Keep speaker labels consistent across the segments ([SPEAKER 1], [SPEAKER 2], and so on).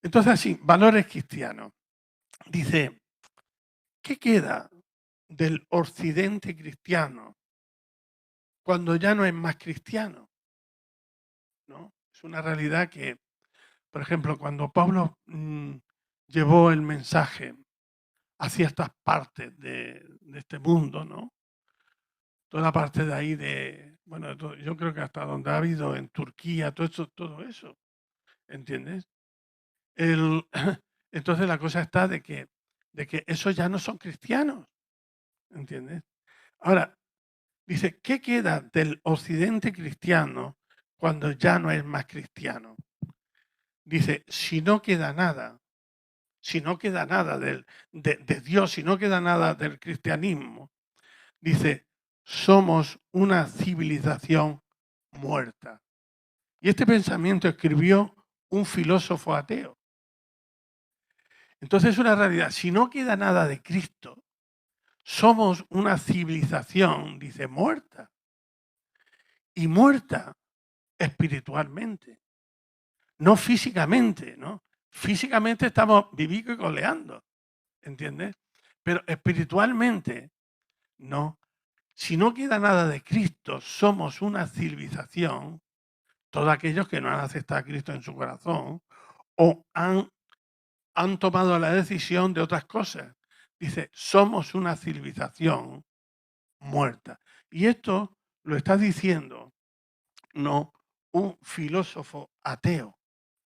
[SPEAKER 1] Entonces, así, valores cristianos. Dice, ¿qué queda del occidente cristiano cuando ya no es más cristiano? ¿No? Es una realidad que, por ejemplo, cuando Pablo llevó el mensaje a ciertas partes de este mundo, ¿no? Toda parte de ahí bueno, yo creo que hasta donde ha habido en Turquía, todo eso, ¿entiendes? El, entonces la cosa está de que esos ya no son cristianos, ¿entiendes? Ahora, dice, ¿qué queda del occidente cristiano cuando ya no es más cristiano? Dice, si no queda nada, si no queda nada de Dios, si no queda nada del cristianismo, dice, somos una civilización muerta. Y este pensamiento escribió un filósofo ateo. Entonces es una realidad. Si no queda nada de Cristo, somos una civilización, dice, muerta. Y muerta espiritualmente, no físicamente, ¿no? Físicamente estamos viviendo y coleando, ¿entiendes? Pero espiritualmente, no. Si no queda nada de Cristo, somos una civilización, todos aquellos que no han aceptado a Cristo en su corazón o han tomado la decisión de otras cosas. Dice, somos una civilización muerta. Y esto lo está diciendo, no, un filósofo ateo,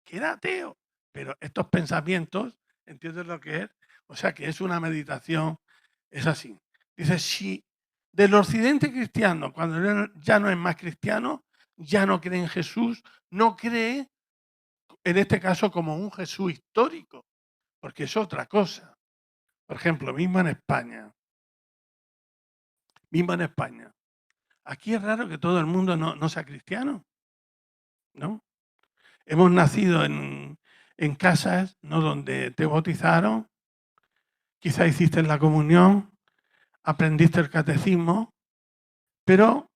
[SPEAKER 1] que era ateo, pero estos pensamientos, ¿entiendes lo que es? O sea, que es una meditación, es así. Dice, si del occidente cristiano, cuando ya no es más cristiano, ya no cree en Jesús, no cree, en este caso, como un Jesús histórico, porque es otra cosa. Por ejemplo, mismo en España. Aquí es raro que todo el mundo no sea cristiano, ¿no? Hemos nacido en casas, ¿no?, donde te bautizaron, quizá hiciste la comunión, aprendiste el catecismo, pero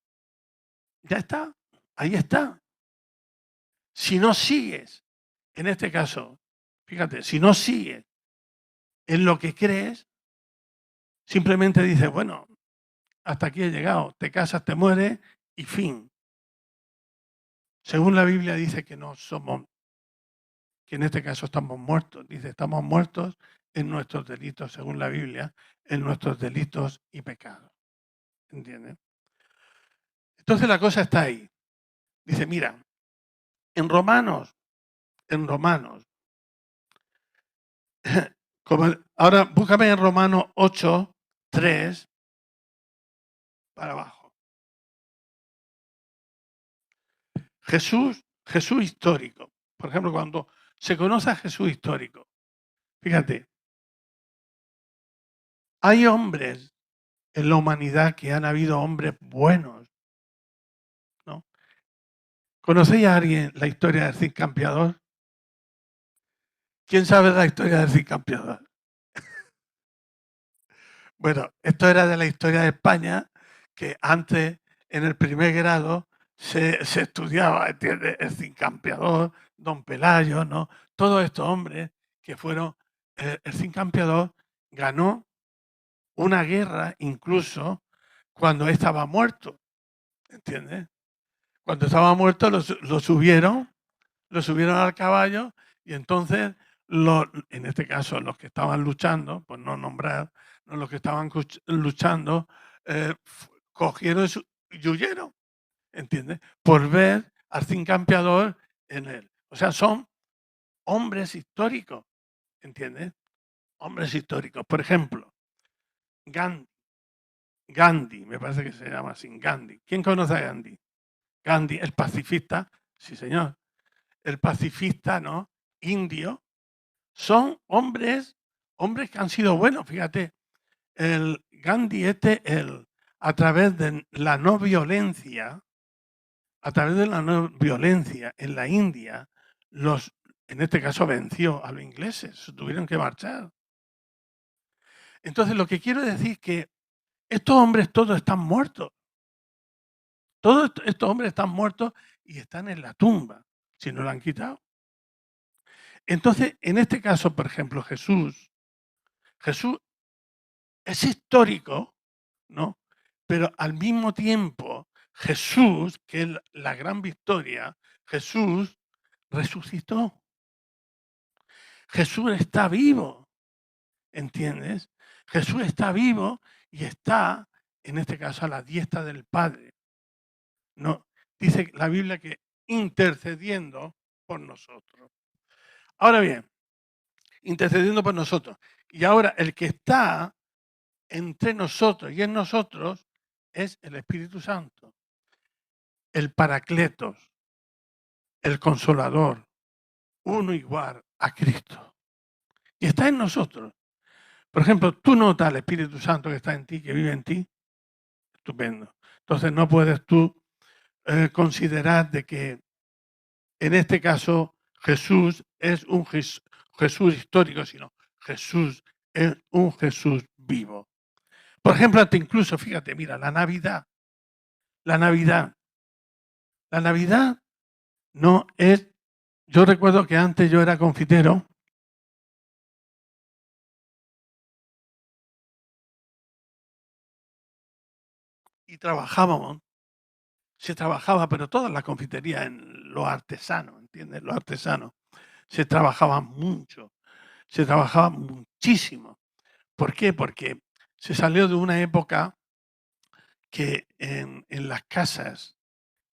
[SPEAKER 1] ya está, ahí está. Si no sigues, en este caso, fíjate, si no sigues en lo que crees, simplemente dices, bueno, hasta aquí he llegado, te casas, te mueres y fin. Según la Biblia dice que no somos, que en este caso estamos muertos. Dice, estamos muertos en nuestros delitos, según la Biblia, en nuestros delitos y pecados. ¿Entiendes? Entonces la cosa está ahí. Dice, mira, en Romanos, ahora búscame en Romanos 8, 3 para abajo. Jesús histórico. Por ejemplo, cuando se conoce a Jesús histórico, fíjate, hay hombres en la humanidad que han habido hombres buenos, ¿no? ¿Conocéis a alguien la historia del Cid Campeador? ¿Quién sabe la historia del Cid Campeador? Bueno, esto era de la historia de España, que antes, en el primer grado, se estudiaba, ¿entiendes? El Cid Campeador, Don Pelayo, ¿no? Todos estos hombres que fueron. El Cid Campeador ganó una guerra incluso cuando estaba muerto, ¿entiendes? Cuando estaba muerto lo subieron al caballo y entonces, en este caso, los que estaban luchando, por no nombrar, no, los que estaban luchando, cogieron y huyeron, ¿entiendes? Por ver al Cid Campeador en él. O sea, son hombres históricos, ¿entiendes? Hombres históricos. Por ejemplo, Gandhi, me parece que se llama así, Gandhi. ¿Quién conoce a Gandhi? Gandhi, el pacifista, sí señor, el pacifista, ¿no?, indio. Son hombres que han sido buenos, fíjate, el Gandhi a través de la no violencia, en la India, en este caso venció a los ingleses, se tuvieron que marchar. Entonces, lo que quiero decir es que estos hombres todos están muertos. Todos estos hombres están muertos y están en la tumba, si no lo han quitado. Entonces, en este caso, por ejemplo, Jesús es histórico, ¿no? Pero al mismo tiempo, Jesús, que es la gran victoria, Jesús resucitó. Jesús está vivo, ¿entiendes? Jesús está vivo y está, en este caso, a la diestra del Padre. No, dice la Biblia que intercediendo por nosotros. Ahora bien, intercediendo por nosotros. Y ahora el que está entre nosotros y en nosotros es el Espíritu Santo, el Paracletos, el Consolador, uno igual a Cristo. Y está en nosotros. Por ejemplo, tú notas al Espíritu Santo que está en ti, que vive en ti. Estupendo. Entonces no puedes tú considerar de que en este caso Jesús es un Jesús histórico, sino Jesús es un Jesús vivo. Por ejemplo, hasta incluso, fíjate, mira, la Navidad. La Navidad. La Navidad no es. Yo recuerdo que antes yo era confitero y trabajábamos. Se trabajaba, pero toda la confitería en lo artesano, ¿entiendes? Lo artesano. Se trabajaba mucho, se trabajaba muchísimo. ¿Por qué? Porque se salió de una época que en las casas,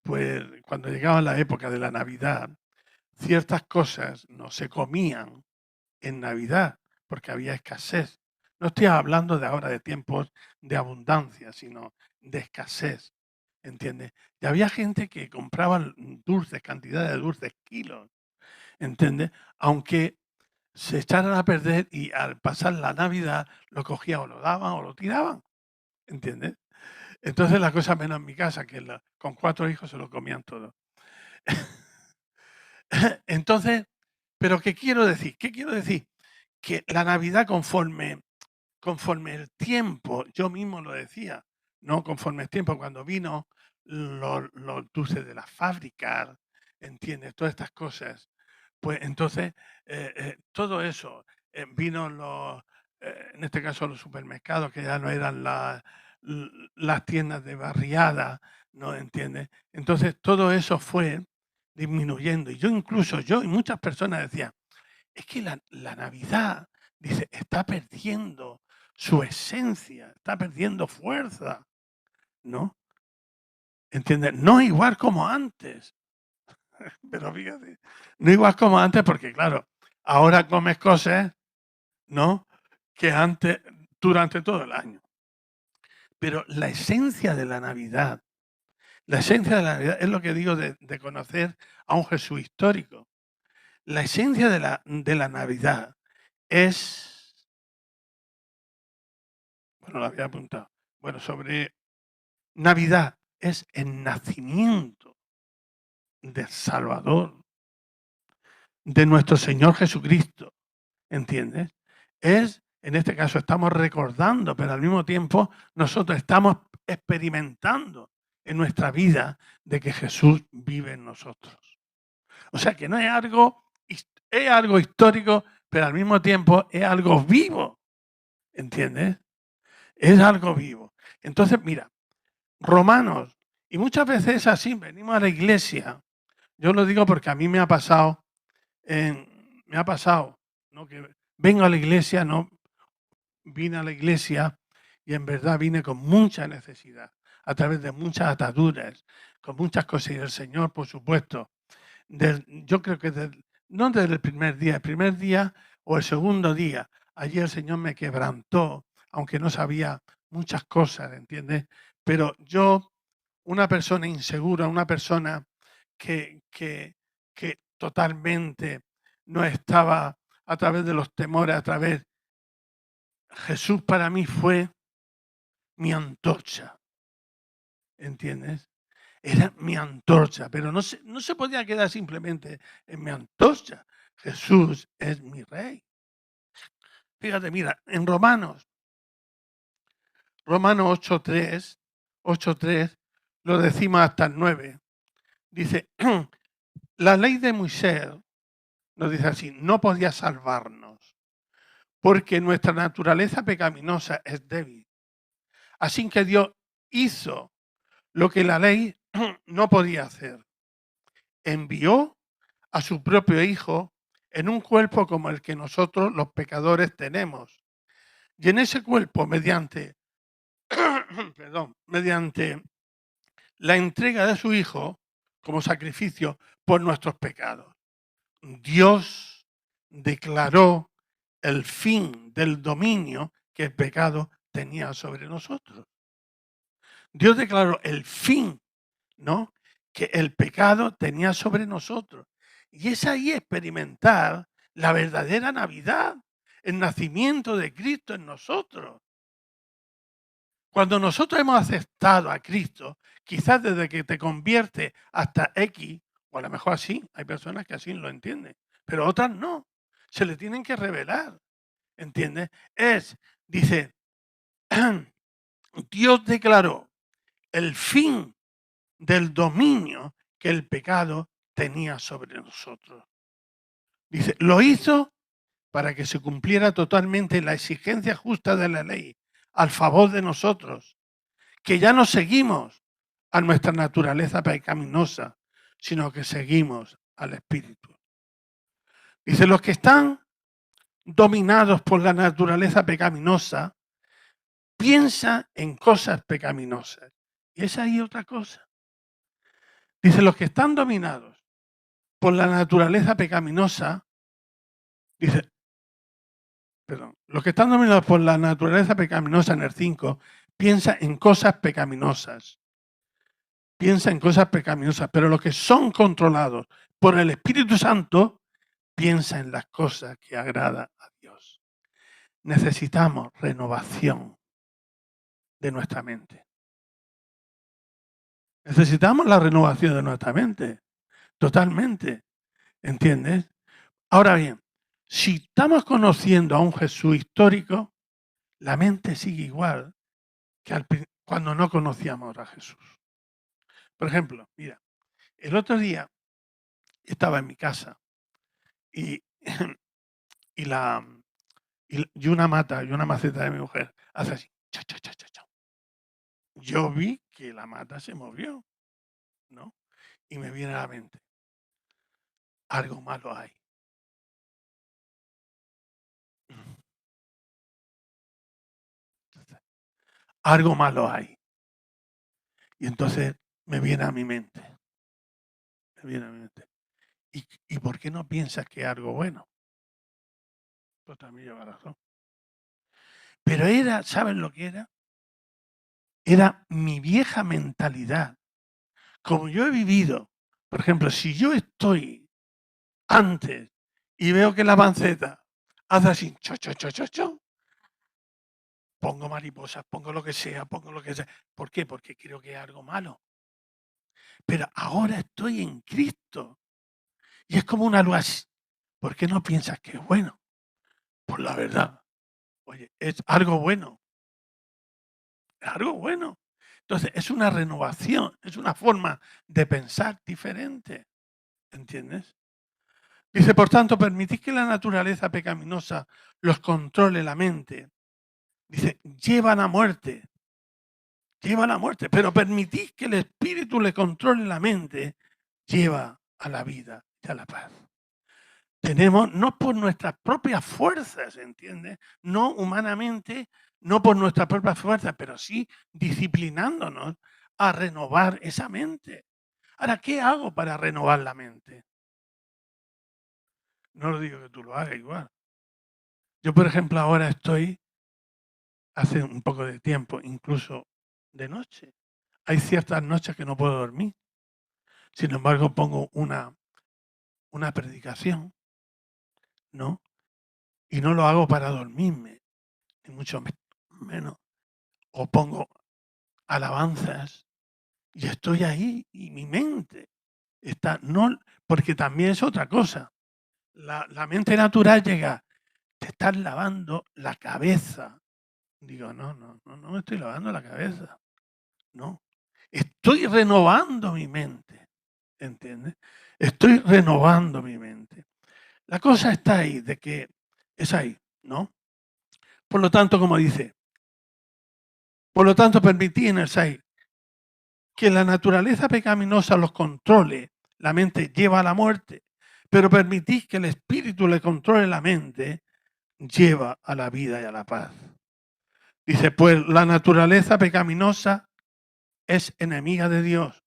[SPEAKER 1] pues cuando llegaba la época de la Navidad, ciertas cosas no se comían en Navidad porque había escasez. No estoy hablando de ahora de tiempos de abundancia, sino de escasez, ¿entiendes? Y había gente que compraba dulces, cantidades de dulces, kilos, ¿entiendes? Aunque se echaran a perder y al pasar la Navidad lo cogían o lo daban o lo tiraban, ¿entiendes? Entonces la cosa menos en mi casa, que con 4 hijos se lo comían todo. Entonces, ¿pero qué quiero decir? ¿Qué quiero decir? Que la Navidad conforme el tiempo, yo mismo lo decía, ¿no? Conforme el tiempo, cuando vino los dulces de las fábricas, ¿entiendes? Todas estas cosas, pues entonces todo eso, vino en este caso los supermercados, que ya no eran las tiendas de barriada, ¿no? ¿Entiendes? Entonces todo eso fue disminuyendo. Y yo y muchas personas decían, es que la Navidad, dice, está perdiendo su esencia, está perdiendo fuerza, ¿no? ¿Entiendes? No igual como antes, pero fíjate, no igual como antes porque, claro, ahora comes cosas, ¿no? Que antes, durante todo el año. Pero la esencia de la Navidad es lo que digo de conocer a un Jesús histórico. La esencia de la Navidad es, bueno, lo había apuntado, bueno, sobre Navidad es el nacimiento del Salvador, de nuestro Señor Jesucristo, ¿entiendes? En este caso, estamos recordando, pero al mismo tiempo nosotros estamos experimentando en nuestra vida de que Jesús vive en nosotros. O sea que no es algo histórico, pero al mismo tiempo es algo vivo, ¿entiendes? Es algo vivo. Entonces, mira, Romanos, y muchas veces es así, venimos a la iglesia. Yo lo digo porque a mí me ha pasado, ¿no? Que vengo a la iglesia, no vine a la iglesia y en verdad vine con mucha necesidad, a través de muchas ataduras, con muchas cosas. Y el Señor, por supuesto, yo creo que no desde el primer día o el segundo día, allí el Señor me quebrantó, aunque no sabía muchas cosas, ¿entiendes? Pero yo, una persona insegura, una persona que totalmente no estaba a través de los temores, Jesús para mí fue mi antorcha, ¿entiendes? Era mi antorcha, pero no se podía quedar simplemente en mi antorcha. Jesús es mi rey. Fíjate, mira, en Romanos 8:3, lo decimos hasta el 9, dice, la ley de Moisés nos dice así, no podía salvarnos, porque nuestra naturaleza pecaminosa es débil. Así que Dios hizo lo que la ley no podía hacer. Envió a su propio Hijo en un cuerpo como el que nosotros los pecadores tenemos. Y en ese cuerpo, mediante, mediante la entrega de su Hijo como sacrificio por nuestros pecados, Dios declaró el fin del dominio que el pecado tenía sobre nosotros. Dios declaró el fin, ¿no?, que el pecado tenía sobre nosotros. Y es ahí experimentar la verdadera Navidad, el nacimiento de Cristo en nosotros. Cuando nosotros hemos aceptado a Cristo, quizás desde que te convierte hasta X, o a lo mejor así, hay personas que así lo entienden, pero otras no. Se le tienen que revelar, ¿entiendes? Dice, Dios declaró el fin del dominio que el pecado tenía sobre nosotros. Dice, lo hizo para que se cumpliera totalmente la exigencia justa de la ley al favor de nosotros, que ya no seguimos a nuestra naturaleza pecaminosa, sino que seguimos al Espíritu. Dice, los que están dominados por la naturaleza pecaminosa piensan en cosas pecaminosas. Y esa ahí otra cosa. Dice, los que están dominados por la naturaleza pecaminosa, dice, perdón, los que están dominados por la naturaleza pecaminosa en el 5, piensa en cosas pecaminosas. Piensa en cosas pecaminosas, pero los que son controlados por el Espíritu Santo, piensa en las cosas que agradan a Dios. Necesitamos renovación de nuestra mente. Necesitamos la renovación de nuestra mente, totalmente, ¿entiendes? Ahora bien, si estamos conociendo a un Jesús histórico, la mente sigue igual que cuando no conocíamos a Jesús. Por ejemplo, mira, el otro día estaba en mi casa y, y, la, y una mata y una maceta de mi mujer hace así, cha, cha, cha, cha, cha. Yo vi que la mata se movió, ¿no? Y me viene a la mente, algo malo hay. Algo malo hay. Y entonces me viene a mi mente. Me viene a mi mente. ¿Y por qué no piensas que es algo bueno? Pues también lleva razón. Pero era, ¿saben lo que era? Era mi vieja mentalidad. Como yo he vivido, por ejemplo, si yo estoy antes y veo que la panceta hace así, cho, cho, cho, cho, cho, pongo mariposas, pongo lo que sea, pongo lo que sea. ¿Por qué? Porque creo que es algo malo. Pero ahora estoy en Cristo y es como una luz así. ¿Por qué no piensas que es bueno? Por la verdad. Oye, es algo bueno. Es algo bueno. Entonces, es una renovación, es una forma de pensar diferente. ¿Entiendes? Dice, por tanto, permitid que la naturaleza pecaminosa los controle la mente. Dice, llevan a muerte, pero permitid que el espíritu le controle la mente, lleva a la vida y a la paz. Tenemos, no por nuestras propias fuerzas, ¿entiendes? No humanamente, no por nuestras propias fuerzas, pero sí disciplinándonos a renovar esa mente. Ahora, ¿qué hago para renovar la mente? No lo digo que tú lo hagas igual. Yo, por ejemplo, ahora estoy, hace un poco de tiempo, incluso de noche. Hay ciertas noches que no puedo dormir. Sin embargo, pongo una predicación, ¿no? Y no lo hago para dormirme, ni mucho menos. O pongo alabanzas y estoy ahí y mi mente está, no, porque también es otra cosa. La mente natural llega, te estás lavando la cabeza. Digo, no me estoy lavando la cabeza. No, estoy renovando mi mente, ¿entiendes? Estoy renovando mi mente. La cosa está ahí, de que es ahí, ¿no? Por lo tanto, como dice, por lo tanto, permití en el 6 que la naturaleza pecaminosa los controle, la mente lleva a la muerte, pero permitís que el espíritu le controle la mente, lleva a la vida y a la paz. Dice, pues la naturaleza pecaminosa es enemiga de Dios.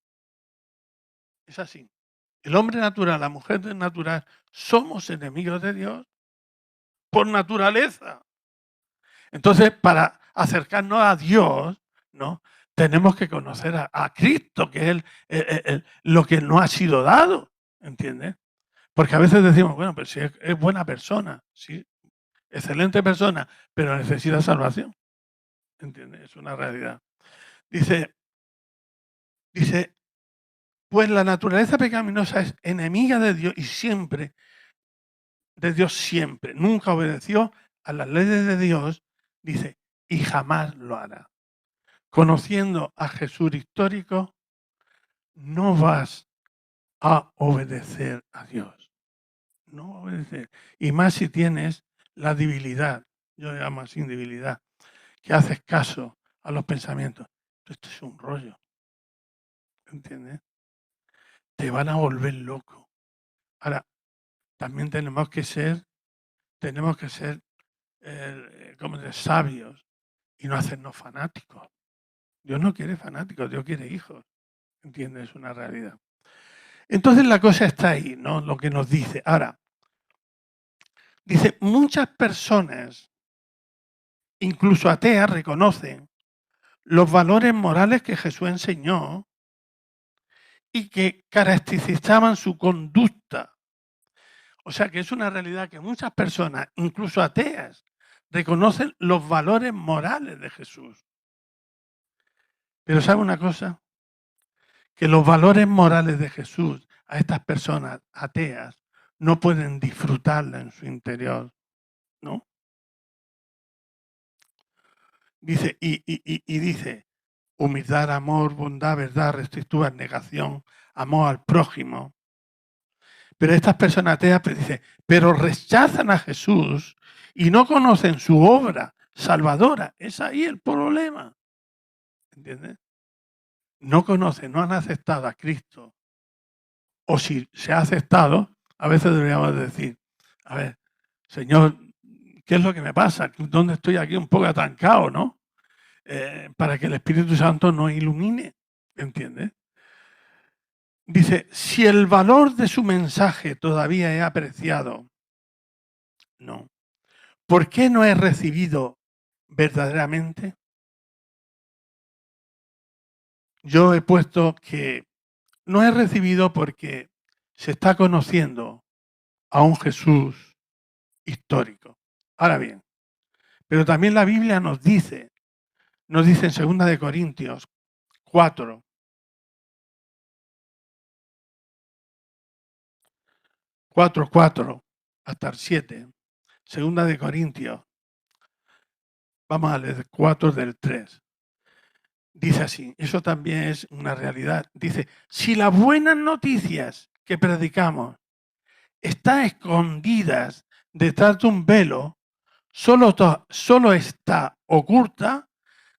[SPEAKER 1] Es así. El hombre natural, la mujer natural, somos enemigos de Dios por naturaleza. Entonces, para acercarnos a Dios, ¿no? Tenemos que conocer a Cristo, que es lo que nos ha sido dado, ¿entiendes? Porque a veces decimos, bueno, pero si es buena persona, sí, excelente persona, pero necesita salvación, ¿entiendes? Es una realidad. Dice, pues la naturaleza pecaminosa es enemiga de Dios y siempre, de Dios siempre, nunca obedeció a las leyes de Dios, dice, y jamás lo hará. Conociendo a Jesús histórico, no vas a obedecer a Dios. No obedecer. Y más si tienes la debilidad, yo llamo así debilidad, que haces caso a los pensamientos. Esto es un rollo, ¿entiendes? Te van a volver loco. Ahora, también tenemos que ser como de sabios y no hacernos fanáticos. Dios no quiere fanáticos, Dios quiere hijos. ¿Entiendes? Es una realidad. Entonces la cosa está ahí, ¿no? Lo que nos dice. Ahora, dice, muchas personas, incluso ateas, reconocen los valores morales que Jesús enseñó y que caracterizaban su conducta. O sea que es una realidad que muchas personas, incluso ateas, reconocen los valores morales de Jesús. Pero ¿sabe una cosa? Que los valores morales de Jesús a estas personas ateas no pueden disfrutarla en su interior, ¿no? Dice, y dice, humildad, amor, bondad, verdad, rectitud, negación, amor al prójimo. Pero estas personas ateas dicen, pero rechazan a Jesús y no conocen su obra salvadora. Es ahí el problema. ¿Entiendes? No conocen, no han aceptado a Cristo. O si se ha aceptado, a veces deberíamos decir, a ver, Señor, ¿qué es lo que me pasa? ¿Dónde estoy aquí un poco atancado, no? Para que el Espíritu Santo nos ilumine, ¿entiendes? Dice, si el valor de su mensaje todavía es apreciado, no. ¿Por qué no es recibido verdaderamente? Yo he puesto que no es recibido porque se está conociendo a un Jesús histórico. Ahora bien, pero también la Biblia nos dice en 2 de Corintios 4, 4 hasta el 7, segunda de Corintios, vamos a leer 4 del 3. Dice así, eso también es una realidad. Dice, si las buenas noticias que predicamos están escondidas detrás de un velo, solo está oculta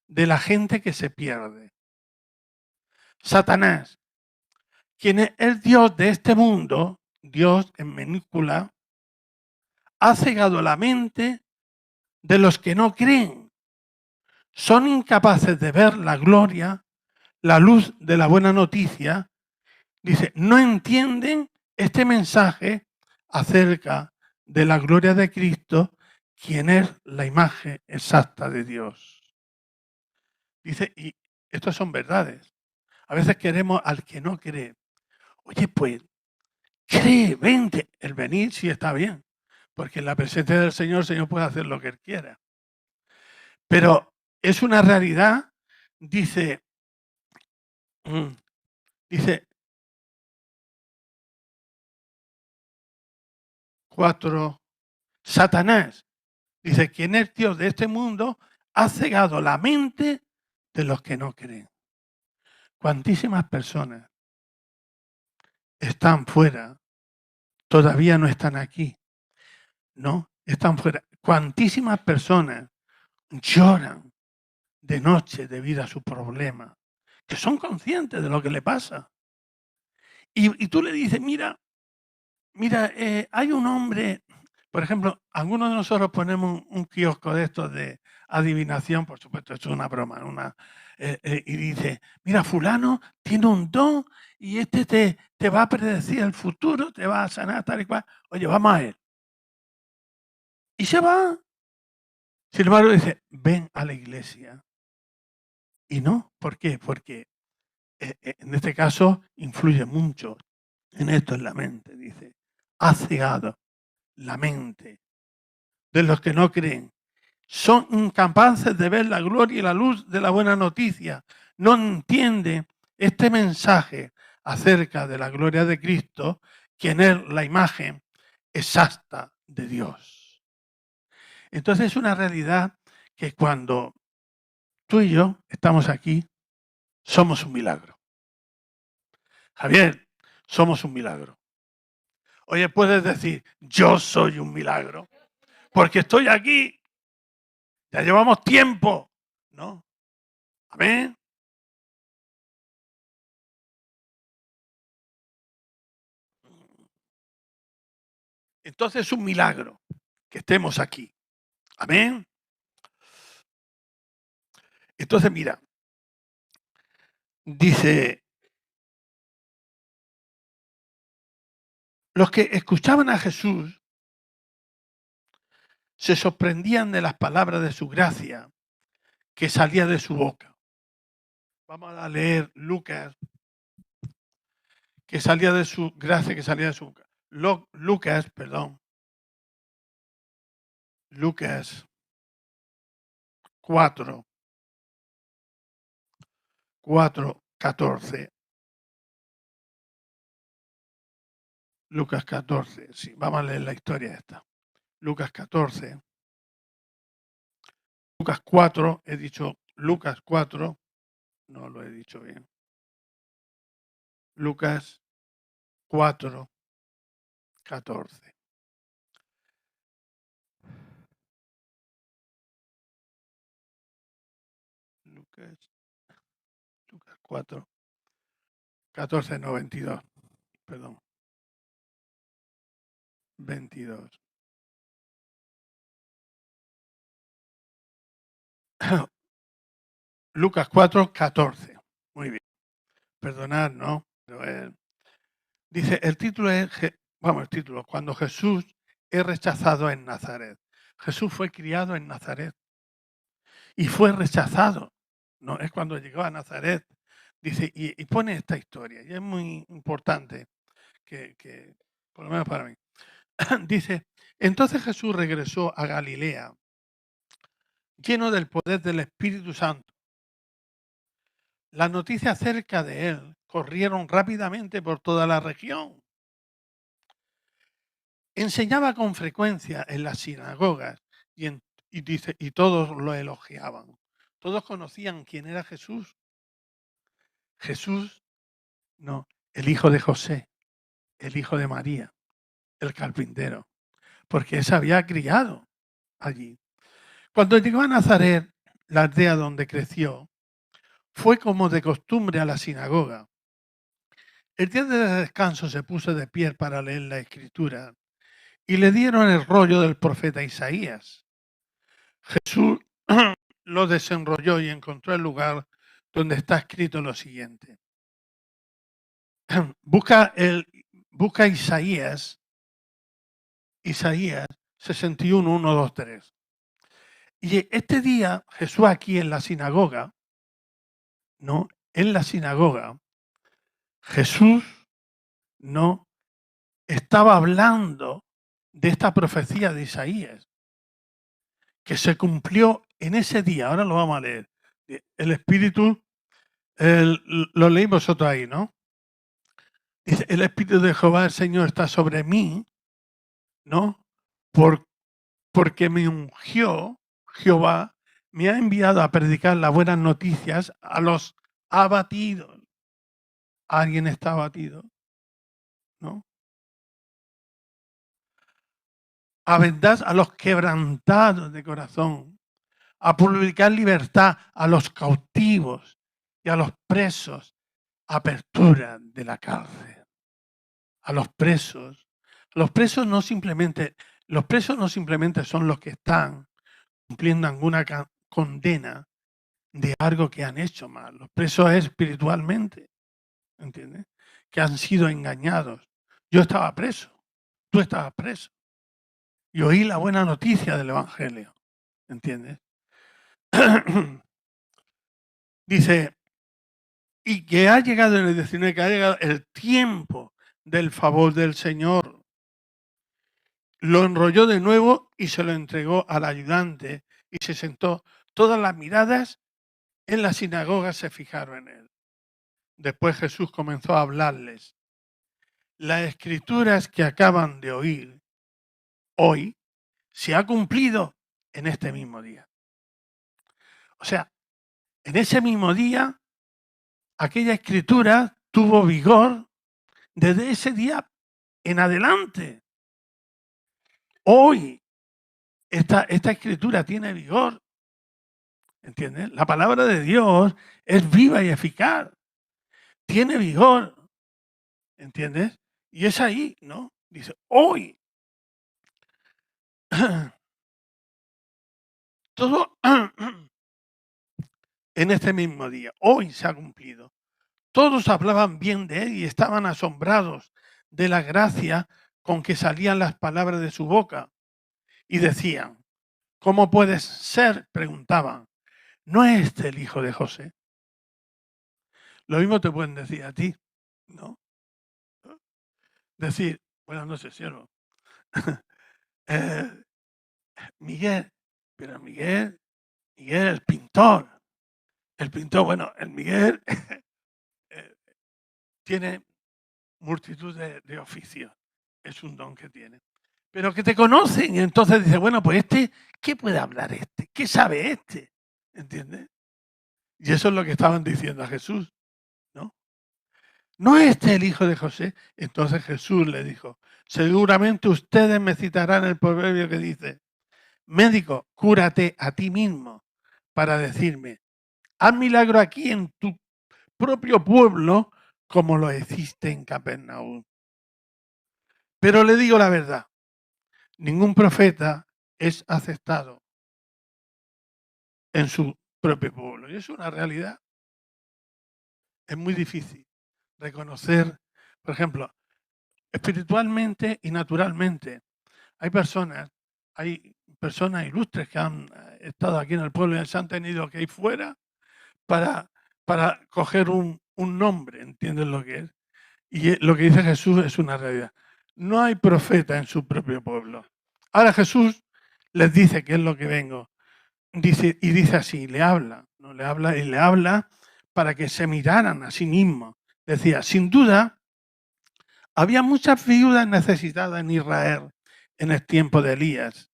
[SPEAKER 1] de la gente que se pierde. Satanás, quien es el Dios de este mundo, Dios en minúscula, ha cegado la mente de los que no creen. Son incapaces de ver la gloria, la luz de la buena noticia. Dice, no entienden este mensaje acerca de la gloria de Cristo, quien es la imagen exacta de Dios. Dice, y estas son verdades. A veces queremos al que no cree. Oye, pues, cree, vente. El venir sí está bien, porque en la presencia del Señor, el Señor puede hacer lo que Él quiera. Pero es una realidad, dice, dice 4, Satanás, dice, quien es Dios de este mundo, ha cegado la mente de los que no creen. Cuantísimas personas están fuera, todavía no están aquí, ¿no? Están fuera. Cuantísimas personas lloran de noche debido a su problema, que son conscientes de lo que le pasa. Y tú le dices, mira, hay un hombre, por ejemplo, algunos de nosotros ponemos un kiosco de estos de adivinación, por supuesto, esto es una broma, y dice, mira, fulano tiene un don y este te va a predecir el futuro, te va a sanar tal y cual. Oye, vamos a él. Y se va. Sin embargo, dice, ven a la iglesia. Y no, ¿por qué? Porque en este caso influye mucho en esto, en la mente, dice, ha cegado la mente de los que no creen. Son incapaces de ver la gloria y la luz de la buena noticia. No entienden este mensaje acerca de la gloria de Cristo, quien es la imagen exacta de Dios. Entonces es una realidad que cuando tú y yo estamos aquí, somos un milagro. Javier, somos un milagro. Oye, puedes decir, yo soy un milagro, porque estoy aquí, ya llevamos tiempo, ¿no? Amén. Entonces es un milagro que estemos aquí. Amén. Entonces, mira, dice, los que escuchaban a Jesús se sorprendían de las palabras de su gracia que salía de su boca. Vamos a leer Lucas, que salía de su gracia, que salía de su boca. Lucas, perdón. Lucas 4, 14. Lucas 14, sí, vamos a leer la historia esta. Lucas 14. Lucas 4, he dicho Lucas 4, no lo he dicho bien. Lucas 4, 14. Lucas 4, 14, no, 22, perdón. 22. Lucas 4, 14. Muy bien. Perdonad, ¿no? Pero, dice, el título es, el título, cuando Jesús es rechazado en Nazaret. Jesús fue criado en Nazaret y fue rechazado. No, es cuando llegó a Nazaret. Dice, y pone esta historia, y es muy importante que por lo menos para mí. Dice, entonces Jesús regresó a Galilea, lleno del poder del Espíritu Santo. Las noticias acerca de él corrieron rápidamente por toda la región. Enseñaba con frecuencia en las sinagogas y todos lo elogiaban. Todos conocían quién era Jesús. Jesús, no, el hijo de José, el hijo de María, el carpintero, porque él se había criado allí. Cuando llegó a Nazaret, la aldea donde creció, fue como de costumbre a la sinagoga. El día de descanso se puso de pie para leer la escritura y le dieron el rollo del profeta Isaías. Jesús lo desenrolló y encontró el lugar donde está escrito lo siguiente. Busca, busca Isaías 61, 1, 2, 3. Y este día Jesús aquí en la sinagoga, ¿no? En la sinagoga, Jesús, ¿no? Estaba hablando de esta profecía de Isaías, que se cumplió en ese día. Ahora lo vamos a leer. El Espíritu, lo leí vosotros ahí, ¿no? Dice, el Espíritu de Jehová, el Señor, está sobre mí, ¿no? Porque me ungió Jehová, me ha enviado a predicar las buenas noticias a los abatidos. ¿Alguien está abatido? ¿No? a vendar a los quebrantados de corazón, a publicar libertad a los cautivos y a los presos, apertura de la cárcel. A los presos. Los presos no simplemente son los que están cumpliendo alguna condena de algo que han hecho mal. Los presos es espiritualmente, ¿entiendes? Que han sido engañados. Yo estaba preso, tú estabas preso. Y oí la buena noticia del Evangelio, ¿entiendes? Dice, y que ha llegado en el 19, que ha llegado el tiempo del favor del Señor. Lo enrolló de nuevo y se lo entregó al ayudante y se sentó. Todas las miradas en la sinagoga se fijaron en él. Después Jesús comenzó a hablarles. Las escrituras que acaban de oír hoy se ha cumplido en este mismo día. O sea, en ese mismo día, aquella escritura tuvo vigor desde ese día en adelante. Hoy, esta escritura tiene vigor. ¿Entiendes? La palabra de Dios es viva y eficaz. Tiene vigor. ¿Entiendes? Y es ahí, ¿no? Dice, hoy. Todo en este mismo día. Hoy se ha cumplido. Todos hablaban bien de él y estaban asombrados de la gracia con que salían las palabras de su boca. Y decían, ¿cómo puedes ser? Preguntaban. ¿No es este el hijo de José? Lo mismo te pueden decir a ti, ¿no? Decir, buenas noches, siervo. Miguel, pero Miguel, el pintor. El pintor, bueno, el Miguel tiene multitud de oficios. Es un don que tiene. Pero que te conocen y entonces dice, bueno, pues ¿qué puede hablar este? ¿Qué sabe este? ¿Entiendes? Y eso es lo que estaban diciendo a Jesús, ¿no? ¿No es este el hijo de José? Entonces Jesús le dijo, seguramente ustedes me citarán el proverbio que dice, médico, cúrate a ti mismo, para decirme, haz milagro aquí en tu propio pueblo como lo hiciste en Capernaum. Pero le digo la verdad, ningún profeta es aceptado en su propio pueblo. Y es una realidad. Es muy difícil reconocer, por ejemplo, espiritualmente y naturalmente. Hay personas ilustres que han estado aquí en el pueblo y se han tenido que ir fuera para, coger un nombre, ¿entiendes lo que es? Y lo que dice Jesús es una realidad. No hay profeta en su propio pueblo. Ahora Jesús les dice qué es lo que vengo. Dice así, le habla, ¿no? Le habla para que se miraran a sí mismos. Decía, sin duda, había muchas viudas necesitadas en Israel en el tiempo de Elías,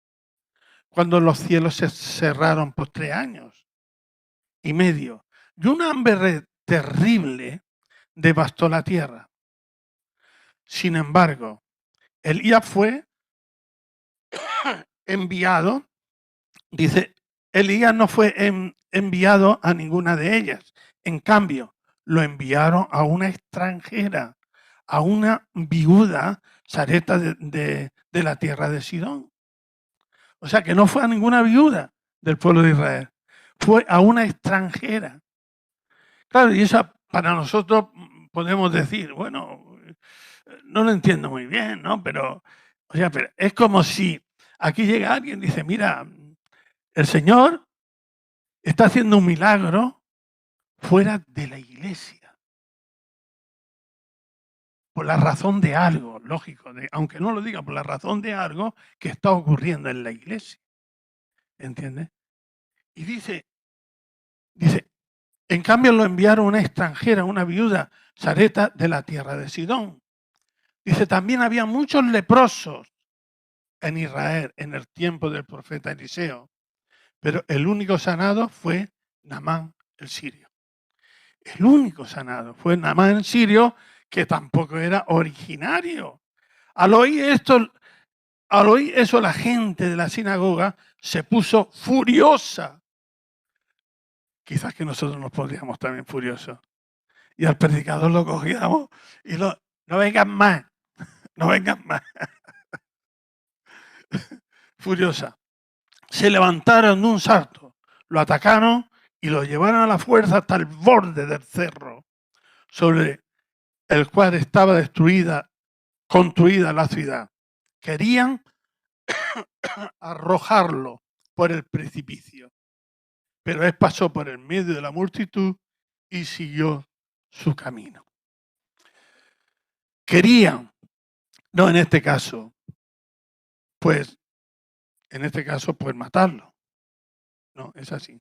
[SPEAKER 1] cuando los cielos se cerraron por 3 años y medio, y un hambre terrible devastó la tierra. Sin embargo, Elías fue enviado, dice, Elías no fue enviado a ninguna de ellas. En cambio, lo enviaron a una extranjera, a una viuda, Sarepta de la tierra de Sidón. O sea que no fue a ninguna viuda del pueblo de Israel, fue a una extranjera. Claro, y eso para nosotros podemos decir, bueno, no lo entiendo muy bien, ¿no? Pero es como si aquí llega alguien y dice, mira, el Señor está haciendo un milagro fuera de la iglesia. Por la razón de algo, lógico, aunque no lo diga, por la razón de algo que está ocurriendo en la iglesia. ¿Entiendes? Y dice, en cambio lo enviaron una extranjera, una viuda, Sarepta de la tierra de Sidón. Dice, también había muchos leprosos en Israel en el tiempo del profeta Eliseo, pero el único sanado fue Naamán el sirio. El único sanado fue Naamán el sirio, que tampoco era originario. Al oír esto, Al oír eso, la gente de la sinagoga se puso furiosa. Quizás que nosotros nos pondríamos también furiosos. Y al predicador lo cogíamos y no vengan más, no vengan más. Furiosa. Se levantaron de un salto, lo atacaron y lo llevaron a la fuerza hasta el borde del cerro, sobre el cual estaba construida la ciudad. Querían arrojarlo por el precipicio, pero él pasó por el medio de la multitud y siguió su camino. Querían, no en este caso, pues matarlo. No, es así.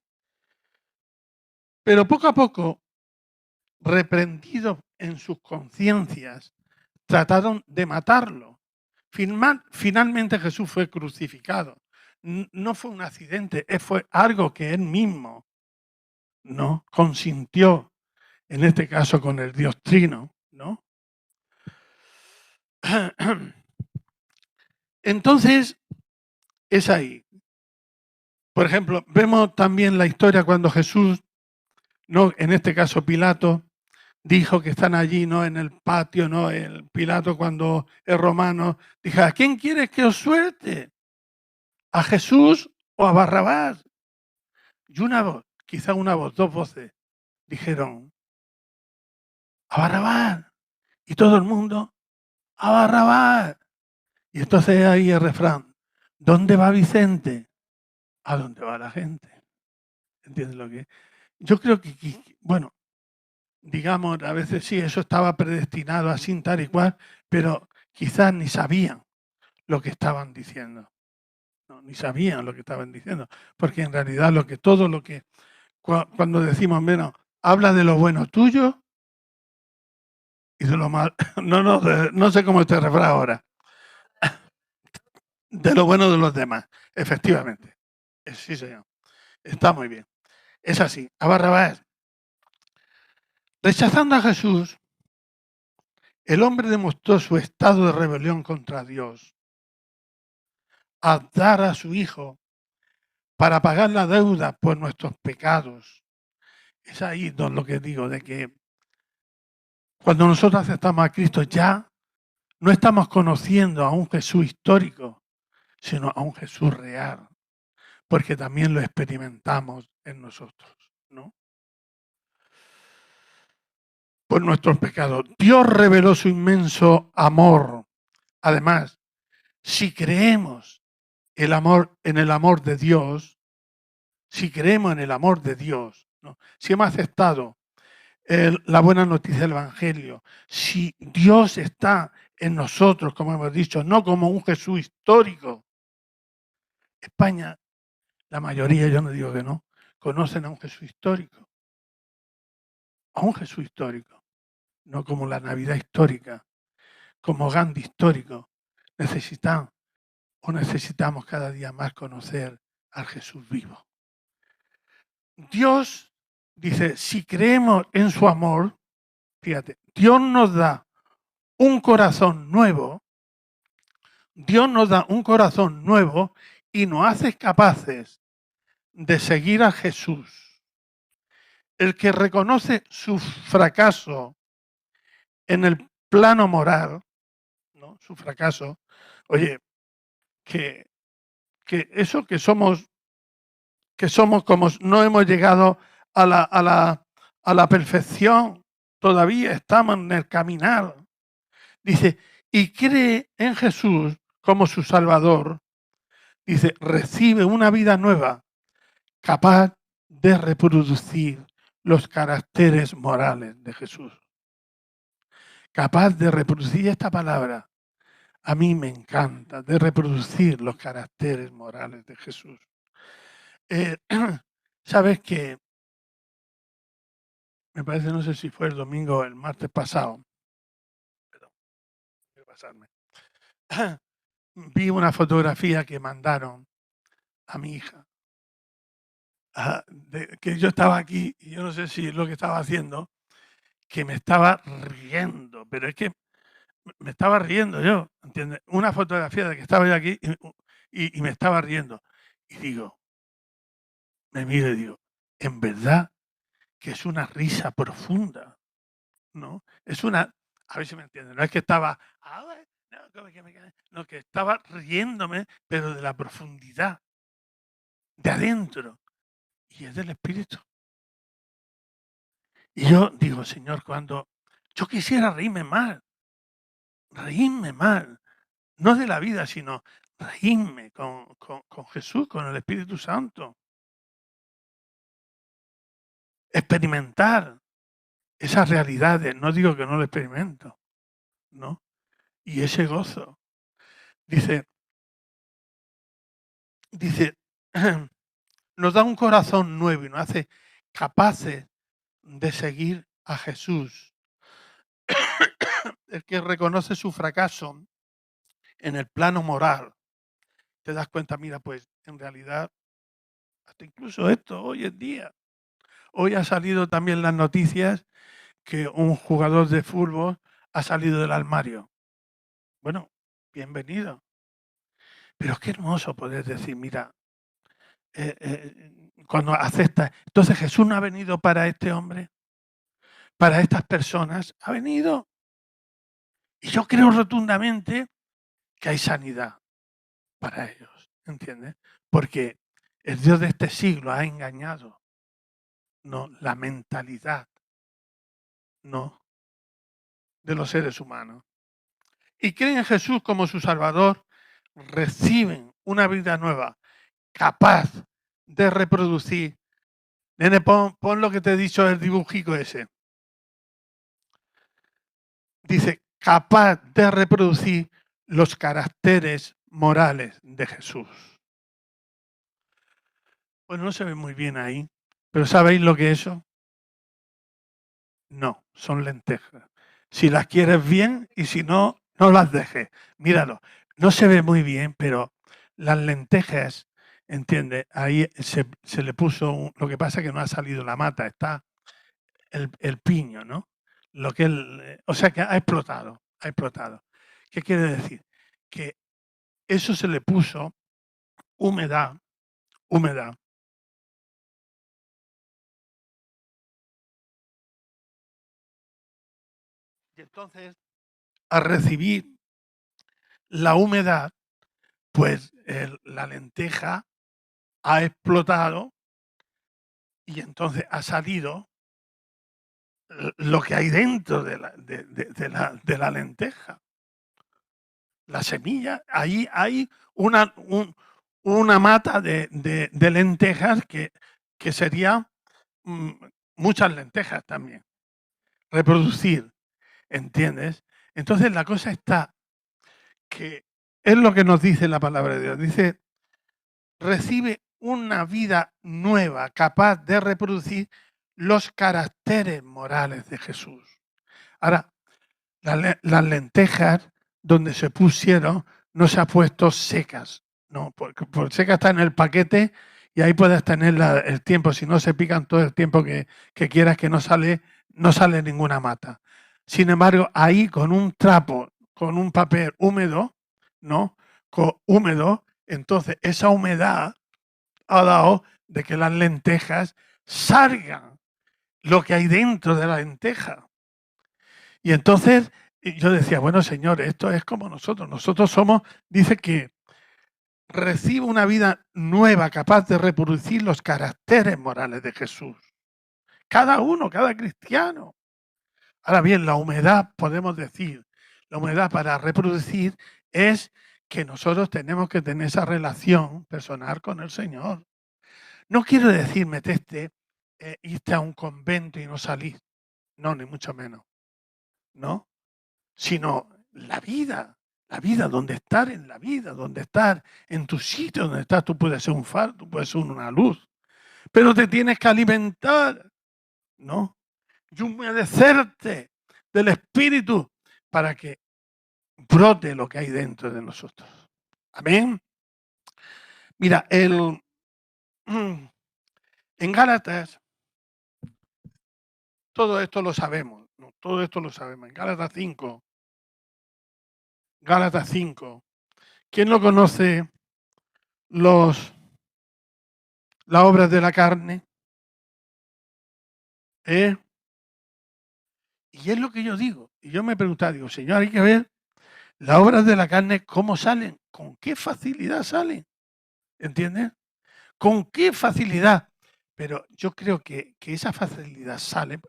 [SPEAKER 1] Pero poco a poco, reprendidos en sus conciencias, trataron de matarlo. Finalmente Jesús fue crucificado. No fue un accidente, fue algo que él mismo no consintió, en este caso con el Dios Trino, ¿no? Entonces, es ahí. Por ejemplo, vemos también la historia cuando Jesús, no, en este caso Pilato, dijo que están allí, ¿no? En el patio, ¿no? El Pilato, cuando es romano, dijo: ¿a quién quieres que os suelte? ¿A Jesús o a Barrabás? Y una voz, quizá una voz, dos voces, dijeron: a Barrabás. Y todo el mundo: a Barrabás. Y entonces ahí el refrán: ¿dónde va Vicente? A dónde va la gente. ¿Entiendes lo que es? Yo creo que, bueno, digamos, a veces sí, eso estaba predestinado así, tal y cual, pero quizás ni sabían lo que estaban diciendo. No, ni sabían lo que estaban diciendo, porque en realidad todo lo que, cuando decimos, bueno, habla de lo bueno tuyo y de lo malo, no sé cómo te refrán ahora, de lo bueno de los demás, efectivamente. Sí, señor, está muy bien. Es así, a Barrabás. Rechazando a Jesús, el hombre demostró su estado de rebelión contra Dios, a dar a su Hijo para pagar la deuda por nuestros pecados. Es ahí lo que digo, de que cuando nosotros aceptamos a Cristo ya no estamos conociendo a un Jesús histórico, sino a un Jesús real, porque también lo experimentamos en nosotros, ¿no? Por nuestros pecados. Dios reveló su inmenso amor. Además, si creemos en el amor de Dios, si creemos en el amor de Dios, ¿no? Si hemos aceptado la buena noticia del Evangelio, si Dios está en nosotros, como hemos dicho, no como un Jesús histórico. España, la mayoría, yo no digo que no, conocen a un Jesús histórico, no como la Navidad histórica, como Gandhi histórico. Necesitamos cada día más conocer al Jesús vivo. Dios dice, si creemos en su amor, fíjate, Dios nos da un corazón nuevo, y nos hace capaces de seguir a Jesús. El que reconoce su fracaso en el plano moral, ¿no? Su fracaso, oye, que eso que somos como no hemos llegado a la perfección, todavía estamos en el caminar. Dice, y cree en Jesús como su Salvador, dice, recibe una vida nueva, capaz de reproducir los caracteres morales de Jesús. Capaz de reproducir esta palabra. A mí me encanta, de reproducir los caracteres morales de Jesús. Sabes que, me parece, no sé si fue el domingo o el martes pasado, perdón, voy a pasarme. Vi una fotografía que mandaron a mi hija, que yo estaba aquí y yo no sé si es lo que estaba haciendo, que me estaba riendo, pero es que me estaba riendo yo, ¿entiendes? Una fotografía de que estaba yo aquí y me estaba riendo. Y digo, me miro y digo, en verdad que es una risa profunda, ¿no? Es una, a ver si me entienden, no es que estaba, "Ah, bueno, no, como que no, que estaba riéndome, pero de la profundidad, de adentro, y es del espíritu. Y yo digo, Señor, cuando yo quisiera reírme mal, no de la vida, sino reírme con Jesús, con el Espíritu Santo, experimentar esas realidades, no digo que no lo experimento, ¿no? Y ese gozo. Dice, dice, nos da un corazón nuevo y nos hace capaces de seguir a Jesús. El que reconoce su fracaso en el plano moral, te das cuenta, mira, pues en realidad, hasta incluso esto hoy en día, hoy ha salido también las noticias que un jugador de fútbol ha salido del armario. Bueno, bienvenido. Pero qué hermoso poder decir, mira, cuando acepta, entonces Jesús no ha venido para este hombre, para estas personas, ha venido. Y yo creo rotundamente que hay sanidad para ellos, ¿entiendes? Porque el Dios de este siglo ha engañado, no la mentalidad, no de los seres humanos. Y creen en Jesús como su Salvador, reciben una vida nueva, capaz de reproducir. Nene, pon lo que te he dicho el dibujico ese. Dice, capaz de reproducir los caracteres morales de Jesús. Pues no se ve muy bien ahí, pero ¿sabéis lo que es eso? No, son lentejas. Si las quieres bien y si no, no las dejes. Míralo, no se ve muy bien, pero las lentejas, ¿entiendes? Ahí se le puso, lo que pasa es que no ha salido la mata, está el piño, ¿no? Lo que o sea que ha explotado, ha explotado. ¿Qué quiere decir? Que eso se le puso humedad, humedad. Y entonces, al recibir la humedad, pues la lenteja ha explotado y entonces ha salido lo que hay dentro de la lenteja. La semilla, ahí hay una mata de lentejas que sería mm, muchas lentejas también. Reproducir, ¿entiendes? Entonces la cosa está que es lo que nos dice la palabra de Dios. Dice, recibe una vida nueva, capaz de reproducir los caracteres morales de Jesús. Ahora, las lentejas donde se pusieron no se ha puesto secas, no, porque por secas está en el paquete y ahí puedes tener el tiempo, si no se pican todo el tiempo que quieras, que no sale ninguna mata. Sin embargo, ahí con un trapo, con un papel húmedo, ¿no? Húmedo, entonces esa humedad ha dado de que las lentejas salgan lo que hay dentro de la lenteja. Y entonces yo decía, bueno, Señor, esto es como nosotros. Nosotros somos, dice que recibe una vida nueva capaz de reproducir los caracteres morales de Jesús. Cada uno, cada cristiano. Ahora bien, la humedad, podemos decir, la humedad para reproducir es que nosotros tenemos que tener esa relación personal con el Señor. No quiero decir meterte, irte a un convento y no salir. No, ni mucho menos. ¿No? Sino la vida, donde estar en la vida, donde estar en tu sitio, donde estás, tú puedes ser un faro, tú puedes ser una luz, pero te tienes que alimentar, ¿no? Y humedecerte del Espíritu para que brote lo que hay dentro de nosotros. Amén. Mira, en Gálatas, todo esto lo sabemos, ¿no? Todo esto lo sabemos. En Gálatas 5, Gálatas 5. ¿Quién no conoce los, las obras de la carne? ¿Eh? Y es lo que yo digo. Y yo me preguntaba, digo, Señor, hay que ver las obras de la carne, cómo salen, con qué facilidad salen. ¿Entiendes? Con qué facilidad. Pero yo creo que esa facilidad sale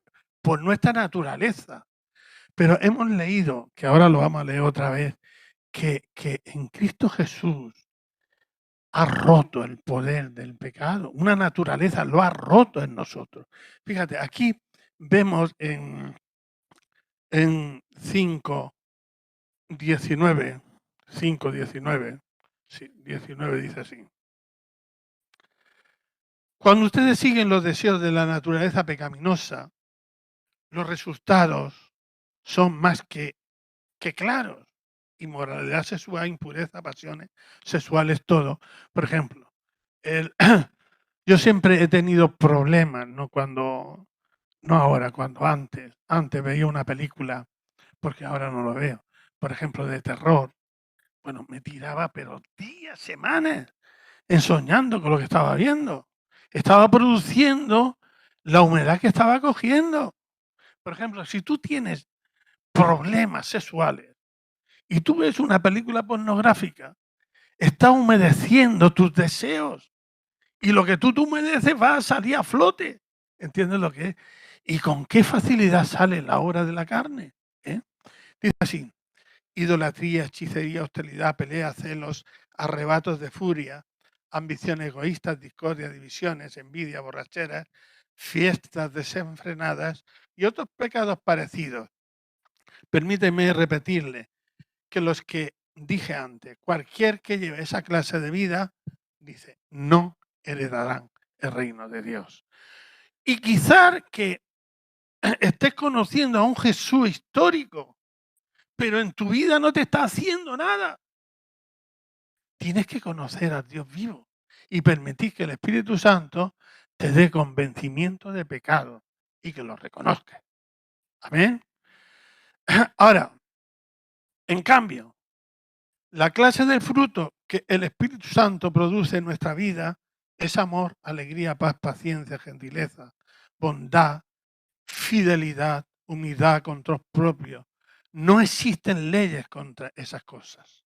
[SPEAKER 1] por nuestra naturaleza. Pero hemos leído, que ahora lo vamos a leer otra vez, que en Cristo Jesús ha roto el poder del pecado. Una naturaleza lo ha roto en nosotros. Fíjate, aquí vemos en 5:19, 5:19, sí, 19 dice así. Cuando ustedes siguen los deseos de la naturaleza pecaminosa, los resultados son más que claros. Inmoralidad sexual, impureza, pasiones sexuales, todo. Por ejemplo, el, yo siempre he tenido problemas, ¿no? No ahora, cuando antes veía una película, porque ahora no lo veo, por ejemplo, de terror. Bueno, me tiraba, pero días, semanas, ensoñando con lo que estaba viendo. Estaba produciendo la humedad que estaba cogiendo. Por ejemplo, si tú tienes problemas sexuales y tú ves una película pornográfica, está humedeciendo tus deseos y lo que tú humedeces va a salir a flote. ¿Entiendes lo que es? ¿Y con qué facilidad sale la obra de la carne? ¿Eh? Dice así: idolatría, hechicería, hostilidad, pelea, celos, arrebatos de furia, ambiciones egoístas, discordia, divisiones, envidia, borracheras, fiestas desenfrenadas y otros pecados parecidos. Permíteme repetirle que los que dije antes, cualquier que lleve esa clase de vida, dice, no heredarán el reino de Dios. Y quizás que estés conociendo a un Jesús histórico, pero en tu vida no te está haciendo nada. Tienes que conocer a Dios vivo y permitir que el Espíritu Santo te dé convencimiento de pecado y que lo reconozcas. Amén. Ahora, en cambio, la clase de fruto que el Espíritu Santo produce en nuestra vida es amor, alegría, paz, paciencia, gentileza, bondad, fidelidad, humildad, control propio. No existen leyes contra esas cosas.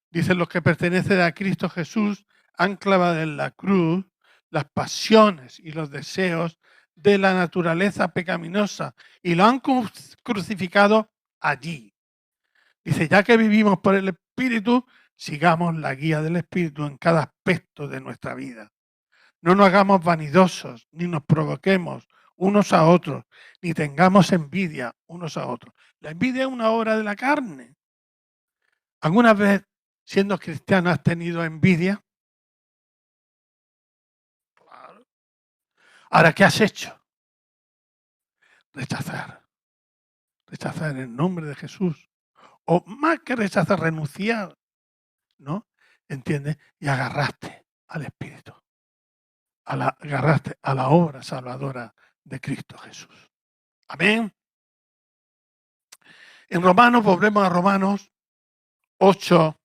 [SPEAKER 1] Dicen los que pertenecen a Cristo Jesús han clavado en la cruz las pasiones y los deseos de la naturaleza pecaminosa y lo han crucificado allí. Dice, ya que vivimos por el Espíritu, sigamos la guía del Espíritu en cada aspecto de nuestra vida. No nos hagamos vanidosos, ni nos provoquemos unos a otros, ni tengamos envidia unos a otros. La envidia es una obra de la carne. ¿Alguna vez, siendo cristiano, has tenido envidia? Claro. Ahora, ¿qué has hecho? Rechazar. Rechazar en el nombre de Jesús. O más que rechazar, renunciar, ¿no? ¿Entiendes? Y agarraste al Espíritu. Agarraste a la obra salvadora de Cristo Jesús. Amén. En Romanos, volvemos a Romanos 8,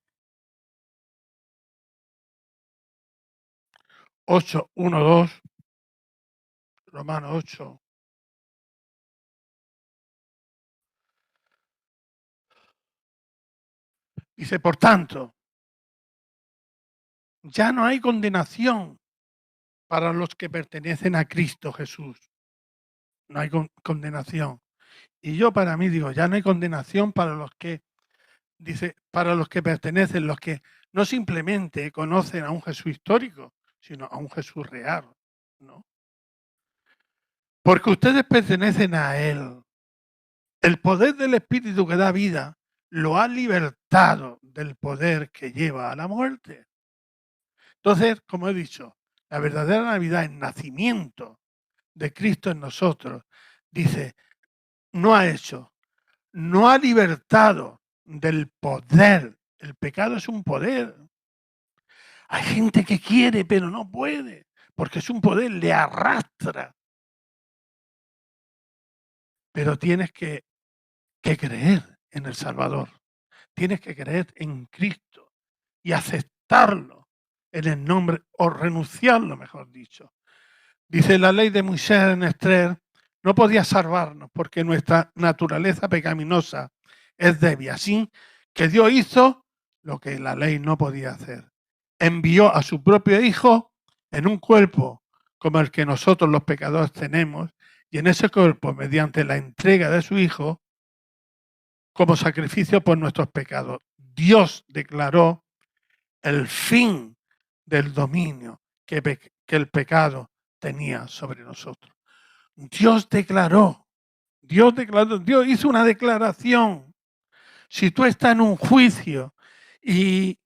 [SPEAKER 1] 8, 1, 2. Romanos 8. Dice, por tanto, ya no hay condenación para los que pertenecen a Cristo Jesús. No hay condenación. Y yo para mí digo, ya no hay condenación para los que, dice, para los que pertenecen, los que no simplemente conocen a un Jesús histórico, sino a un Jesús real, ¿no? Porque ustedes pertenecen a Él. El poder del Espíritu que da vida lo ha libertado del poder que lleva a la muerte. Entonces, como he dicho, la verdadera Navidad, el nacimiento de Cristo en nosotros, dice, no ha hecho, no ha libertado del poder. El pecado es un poder. Hay gente que quiere, pero no puede, porque es un poder, le arrastra. Pero tienes que creer en el Salvador. Tienes que creer en Cristo y aceptarlo en el nombre, o renunciarlo, mejor dicho. Dice la ley de Moisés en Esther, no podía salvarnos porque nuestra naturaleza pecaminosa es débil. Así que Dios hizo lo que la ley no podía hacer. Envió a su propio Hijo en un cuerpo como el que nosotros los pecadores tenemos, y en ese cuerpo, mediante la entrega de su Hijo, como sacrificio por nuestros pecados, Dios declaró el fin del dominio que el pecado tenía sobre nosotros. Dios hizo una declaración. Si tú estás en un juicio y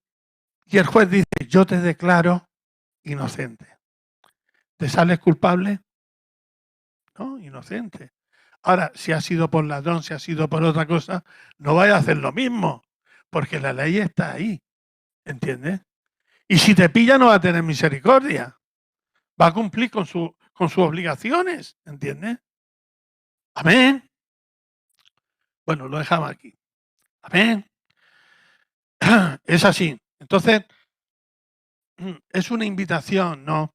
[SPEAKER 1] el juez dice, yo te declaro inocente, ¿te sales culpable? No, inocente. Ahora, si ha sido por ladrón, si ha sido por otra cosa, no vaya a hacer lo mismo, porque la ley está ahí, ¿entiendes? Y si te pilla no va a tener misericordia, va a cumplir con sus obligaciones, ¿entiendes? Amén. Bueno, lo dejamos aquí. Amén. Es así. Entonces, es una invitación, ¿no?,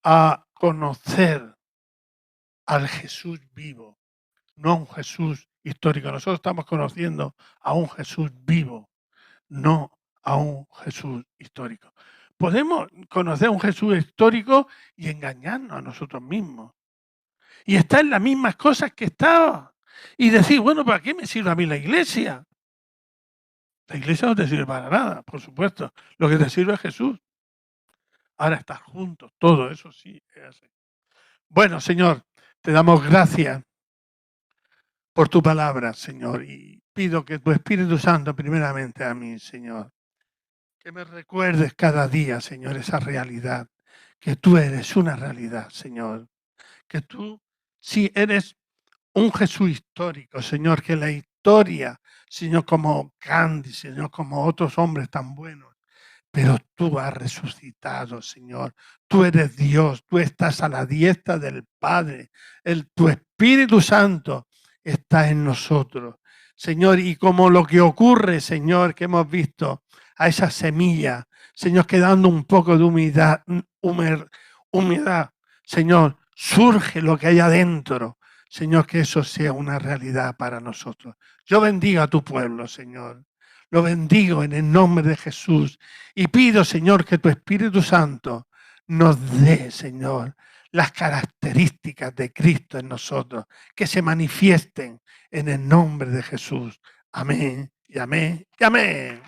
[SPEAKER 1] a conocer al Jesús vivo, no a un Jesús histórico. Nosotros estamos conociendo a un Jesús vivo, no a un Jesús histórico. Podemos conocer a un Jesús histórico y engañarnos a nosotros mismos. Y estar en las mismas cosas que estaba. Y decir, bueno, ¿para qué me sirve a mí la iglesia? La iglesia no te sirve para nada, por supuesto. Lo que te sirve es Jesús. Ahora estar juntos, todo eso sí es así. Bueno, Señor, te damos gracias por tu palabra, Señor, y pido que tu Espíritu Santo, primeramente a mí, Señor, que me recuerdes cada día, Señor, esa realidad, que tú eres una realidad, Señor, que tú sí eres un Jesús histórico, Señor, que la historia, Señor, como Gandhi, Señor, como otros hombres tan buenos, pero tú has resucitado, Señor. Tú eres Dios, tú estás a la diestra del Padre. Tu Espíritu Santo está en nosotros, Señor. Y como lo que ocurre, Señor, que hemos visto a esa semilla, Señor, quedando un poco de humedad, Señor, surge lo que hay adentro. Señor, que eso sea una realidad para nosotros. Yo bendigo a tu pueblo, Señor. Lo bendigo en el nombre de Jesús y pido, Señor, que tu Espíritu Santo nos dé, Señor, las características de Cristo en nosotros, que se manifiesten en el nombre de Jesús. Amén y amén y amén.